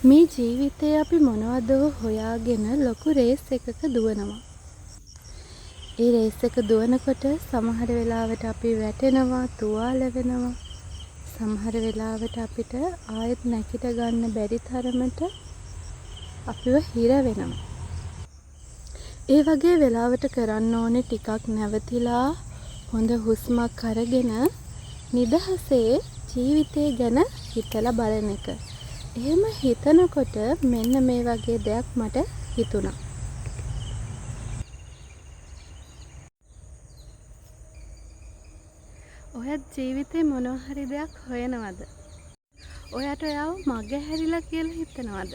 මේ ජීවිතේ අපි මොනවද හොයාගෙන ලොකු රේස් එකක දුවනවා. ඒ රේස් එක දුවනකොට සමහර වෙලාවට අපි වැටෙනවා, තුවාල වෙනවා. සමහර වෙලාවට අපිට ආයෙත් නැගිට ගන්න බැරි තරමට අපිව හිර වෙනවා. ඒ වගේ වෙලාවට කරන්න ඕනේ ටිකක් නැවතිලා හොඳ හුස්මක් අරගෙන නිදහසේ ජීවිතය ගැන හිතලා බලන එක. එහෙම හිතනකොට මෙන්න මේ වගේ දෙයක් මට හිතුණා. ඔයත් ජීවිතේ මොනවා හරි දෙයක් හොයනවද? ඔයාට ඔයාව මගේ හැරිලා කියලා හිතනවද?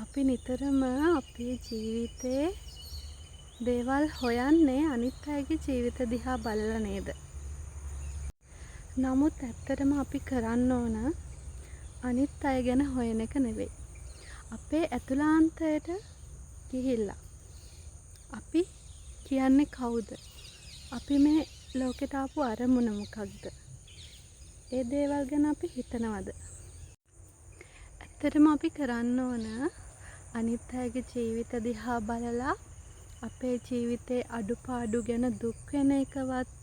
අපි නිතරම අපේ ජීවිතේ දේවල් හොයන්නේ අනිත් අයගේ ජීවිත දිහා බලලා නේද? නමුත් ඇත්තටම අපි කරන්න ඕන අනිත් අය ගැන හොයන එක නෙවෙයි. අපේ ඇතුළාන්තයට ගිහිල්ලා අපි කියන්නේ කවුද? අපි මේ ලෝකෙට ආපු අරමුණ මොකක්ද? ඒ දේවල් ගැන අපි හිතනවද? ඇත්තටම අපි කරන්න ඕන අනිත් අයගේ ජීවිත දිහා බලලා අපේ ජීවිතේ අඩුපාඩු ගැන දුක් වෙන එකවත්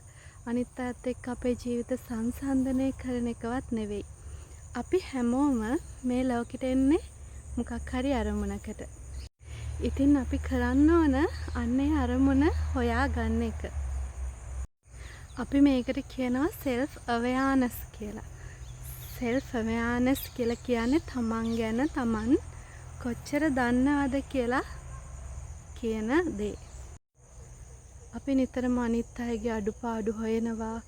අනිත් අයත් එක්ක අපේ ජීවිත සංසන්දනය කරන එකවත් නෙවෙයි. අපි හැමෝම මේ ලෝකෙට එන්නේ මොකක් හරි අරමුණකට. ඉතින් අපි කරන්න ඕන අන්නේ අරමුණ හොයා ගන්න එක. අපි මේකට කියනවා self awareness කියලා. self awareness කියලා කියන්නේ තමන් ගැන තමන් කොච්චර දන්නවද කියලා කියන දේ. අපි නිතරම අනිත් අයගේ අඩුපාඩු හොයනවා.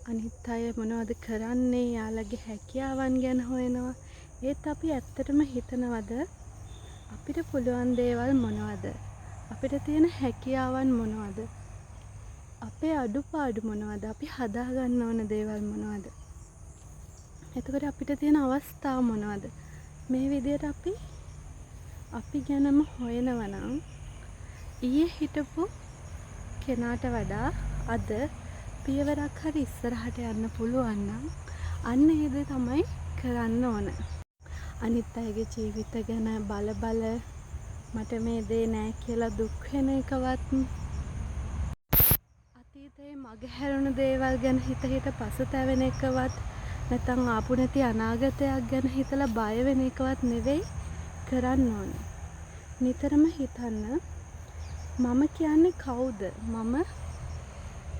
අනිත් අය මොනවද කරන්නේ? යාළගේ හැකියාවන් ගැන හොයනවා. ඒත් අපි ඇත්තටම හිතනවද අපිට පුළුවන් දේවල් මොනවද? අපිට තියෙන හැකියාවන් මොනවද? අපේ අඩුපාඩු මොනවද? අපි හදාගන්න ඕන දේවල් මොනවද? එතකොට අපිට තියෙන අවස්ථා මොනවද? මේ විදිහට අපි ගැනම හොයනවා නම් ඊයේ හිටපු කෙනාට වඩා අද පියවරක් හරි ඉස්සරහට යන්න පුළුවන් නම් අන්න ඒ දේ තමයි කරන්න ඕන. අනිත් අයගේ ජීවිත ගැන බල මට මේ දේ නෑ කියලා දුක් වෙන එකවත් අතීතයේ මගහැරුණු දේවල් ගැන හිත පසුතැවෙන එකවත් නැත්නම් ආපු නැති අනාගතයක් ගැන හිතලා බය වෙන එකවත් නෙවෙයි කරන්න ඕන. නිතරම හිතන්න මම කියන්නේ කවුද? මම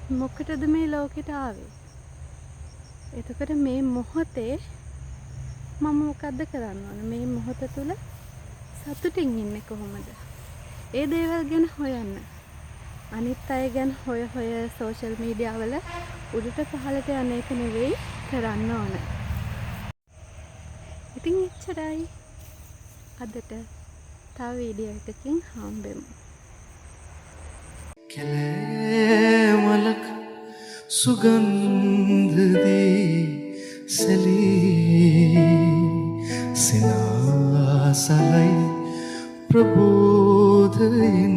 මොකටද මේ ලෝකෙට ආවේ? එතකොට මේ මොහොතේ මම මොකද්ද කරන්න ඕන? මේ මොහොත තුල සතුටින් ඉන්නේ කොහොමද? ඒ දේවල් ගැන හොයන්න. අනිත් අය ගැන හොය සෝෂල් මීඩියා වල උඩට පහළට යන එක නෙවෙයි කරන්න ඕන. ඉතින් එච්චරයි. අදට තව වීඩියෝ එකකින් හම්බෙමු. කැලෑමලක සුගන්ධදී සැලී සිනාසලයි ප්‍රබෝධයෙන්